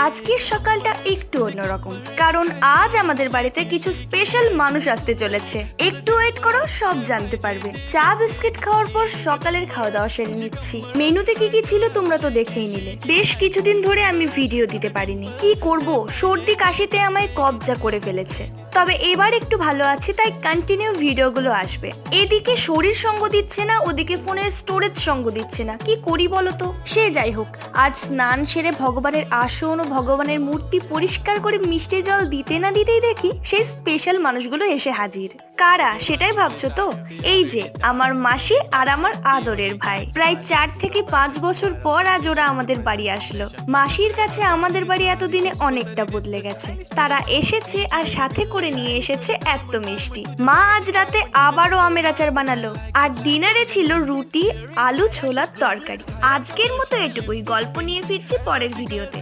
আজকের সকালটা একটু অন্যরকম, কারণ আজ আমাদের বাড়িতে কিছু স্পেশাল মানুষ আসতে চলেছে। একটু ওয়েট করো, সব জানতে পারবে। চা বিস্কিট খাওয়ার পর সকালের খাওয়া দাওয়া সেরে নিচ্ছি। মেনুতে কি কি ছিল তোমরা তো দেখেই নিলে। বেশ কিছুদিন ধরে আমি ভিডিও দিতে পারিনি, কি করব, সর্দি কাশিতে আমায় কবজা করে ফেলেছে। তবে এবার একটু ভালো আছি, তাই কন্টিনিউ ভিডিওগুলো আসবে। এদিকে শরীর সঙ্গ দিচ্ছে না, ওদিকে ফোনের স্টোরেজ সঙ্গ দিচ্ছে না, কি করি বলো তো। সে যাই হোক, আজ স্নান সেরে ভগবানের আসন ও ভগবানের মূর্তি পরিষ্কার করে মিষ্টি জল দিতে না দিতেই দেখি সেই স্পেশাল মানুষগুলো এসে হাজির। কারা সেটাই ভাবছো তো? এই যে আমার মাসি আর আমার আদরের ভাই। প্রায় 4 থেকে 5 বছর পর আজ ওরা আমাদের বাড়ি আসলো। মাসির কাছে আমাদের বাড়ি এতদিনে অনেকটা বদলে গেছে। তারা এসেছে আর সাথে করে নিয়ে এসেছে এত মিষ্টি। মা আজ রাতে আবারও আমের আচার বানালো, আর ডিনারে ছিল রুটি, আলু ছোলার তরকারি। আজকের মতো এটুকুই। গল্প নিয়ে ফিরছি পরের ভিডিওতে।